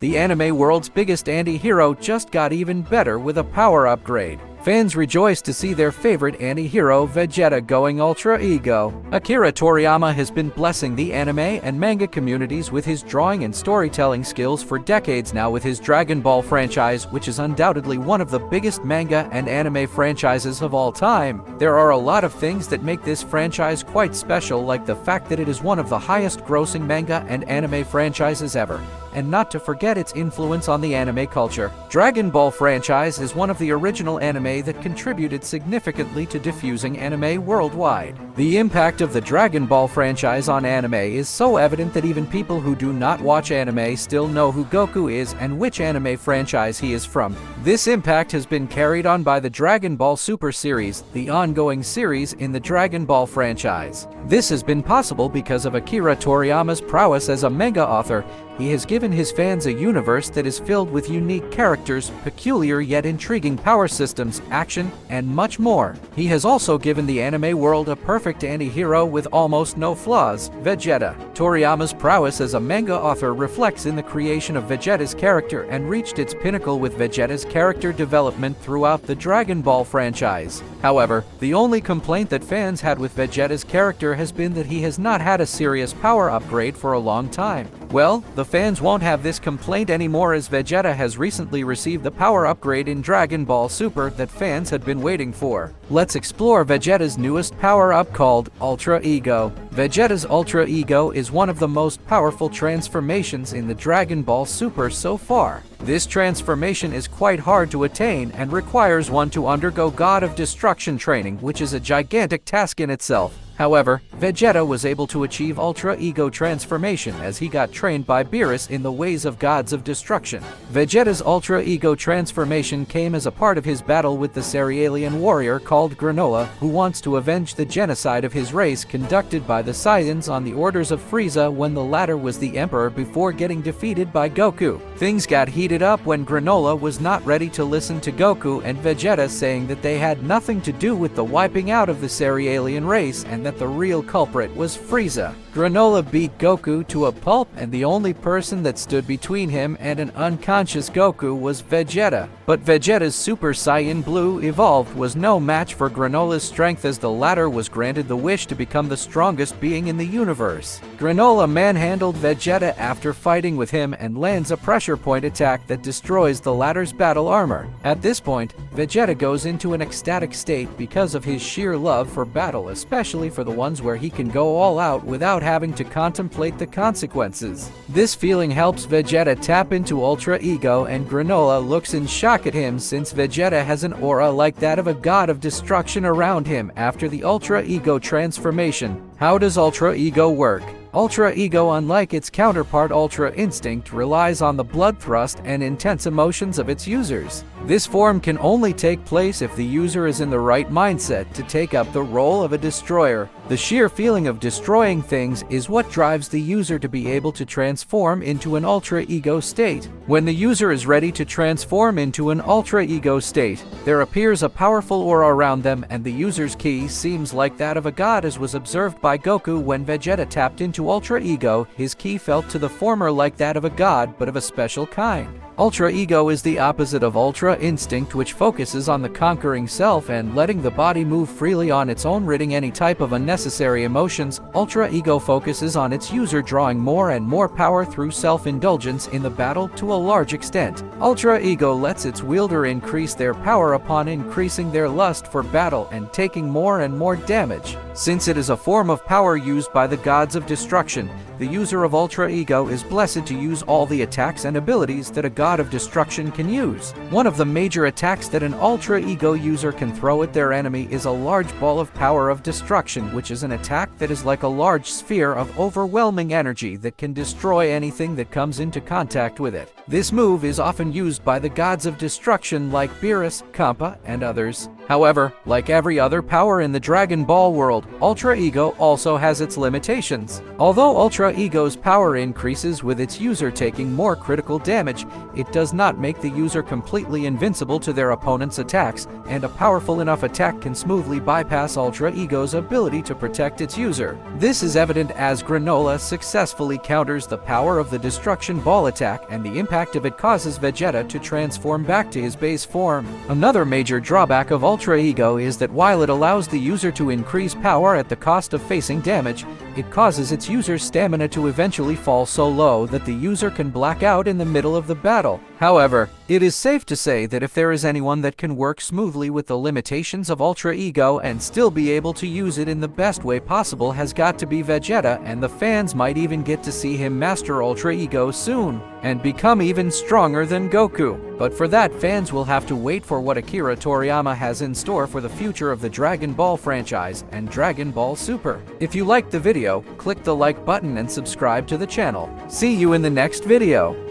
The anime world's biggest anti-hero just got even better with a power upgrade. Fans rejoice to see their favorite anti-hero Vegeta going Ultra Ego. Akira Toriyama has been blessing the anime and manga communities with his drawing and storytelling skills for decades now with his Dragon Ball franchise, which is undoubtedly one of the biggest manga and anime franchises of all time. There are a lot of things that make this franchise quite special, like the fact that it is one of the highest grossing manga and anime franchises ever, and not to forget its influence on the anime culture. Dragon Ball franchise is one of the original anime that contributed significantly to diffusing anime worldwide. The impact of the Dragon Ball franchise on anime is so evident that even people who do not watch anime still know who Goku is and which anime franchise he is from. This impact has been carried on by the Dragon Ball Super series, the ongoing series in the Dragon Ball franchise. This has been possible because of Akira Toriyama's prowess as a manga author. He has given his fans a universe that is filled with unique characters, peculiar yet intriguing power systems, action, and much more. He has also given the anime world a perfect anti-hero with almost no flaws, Vegeta. Toriyama's prowess as a manga author reflects in the creation of Vegeta's character and reached its pinnacle with Vegeta's character development throughout the Dragon Ball franchise. However, the only complaint that fans had with Vegeta's character has been that he has not had a serious power upgrade for a long time. Well, the fans won't have this complaint anymore, as Vegeta has recently received the power upgrade in Dragon Ball Super that fans had been waiting for. Let's explore Vegeta's newest power-up called Ultra Ego. Vegeta's Ultra Ego is one of the most powerful transformations in the Dragon Ball Super so far. This transformation is quite hard to attain and requires one to undergo God of Destruction training, which is a gigantic task in itself. However, Vegeta was able to achieve Ultra Ego transformation as he got trained by Beerus in the ways of gods of destruction. Vegeta's Ultra Ego transformation came as a part of his battle with the Cerealian warrior called Granola, who wants to avenge the genocide of his race conducted by the Saiyans on the orders of Frieza when the latter was the emperor before getting defeated by Goku. Things got heated up when Granola was not ready to listen to Goku and Vegeta, saying that they had nothing to do with the wiping out of the Cerealian race and that the real culprit was Frieza. Granola beat Goku to a pulp, and the only person that stood between him and an unconscious Goku was Vegeta. But Vegeta's Super Saiyan Blue evolved was no match for Granola's strength, as the latter was granted the wish to become the strongest being in the universe. Granola manhandled Vegeta after fighting with him and lands a pressure point attack that destroys the latter's battle armor. At this point, Vegeta goes into an ecstatic state because of his sheer love for battle, especially for the ones where he can go all out without having to contemplate the consequences. This feeling helps Vegeta tap into Ultra Ego, and Granola looks in shock at him since Vegeta has an aura like that of a god of destruction around him after the Ultra Ego transformation. How does Ultra Ego work? Ultra Ego, unlike its counterpart Ultra Instinct, relies on the blood thrust and intense emotions of its users. This form can only take place if the user is in the right mindset to take up the role of a destroyer. The sheer feeling of destroying things is what drives the user to be able to transform into an Ultra Ego state. When the user is ready to transform into an Ultra Ego state, there appears a powerful aura around them, and the user's ki seems like that of a god, as was observed by Goku when Vegeta tapped into Ultra Ego. His ki felt to the former like that of a god, but of a special kind. Ultra Ego is the opposite of Ultra Instinct, which focuses on the conquering self and letting the body move freely on its own, ridding any type of unnecessary emotions. Ultra Ego focuses on its user drawing more and more power through self-indulgence in the battle to a large extent. Ultra Ego lets its wielder increase their power upon increasing their lust for battle and taking more and more damage. Since it is a form of power used by the gods of destruction, the user of Ultra Ego is blessed to use all the attacks and abilities that a god of destruction can use. One of the major attacks that an Ultra Ego user can throw at their enemy is a large ball of power of destruction, which is an attack that is like a large sphere of overwhelming energy that can destroy anything that comes into contact with it. This move is often used by the gods of destruction like Beerus, Kampa, and others. However, like every other power in the Dragon Ball world, Ultra Ego also has its limitations. Although Ultra Ego's power increases with its user taking more critical damage, it does not make the user completely invincible to their opponent's attacks, and a powerful enough attack can smoothly bypass Ultra Ego's ability to protect its user. This is evident as Granola successfully counters the power of the Destruction Ball attack, and the impact of it causes Vegeta to transform back to his base form. Another major drawback of Ultra Ego is that while it allows the user to increase power at the cost of facing damage, it causes its user's stamina to eventually fall so low that the user can black out in the middle of the battle. However, it is safe to say that if there is anyone that can work smoothly with the limitations of Ultra Ego and still be able to use it in the best way possible has got to be Vegeta, and the fans might even get to see him master Ultra Ego soon and become even stronger than Goku. But for that, fans will have to wait for what Akira Toriyama has in store for the future of the Dragon Ball franchise and Dragon Ball Super. If you liked the video, click the like button and subscribe to the channel. See you in the next video.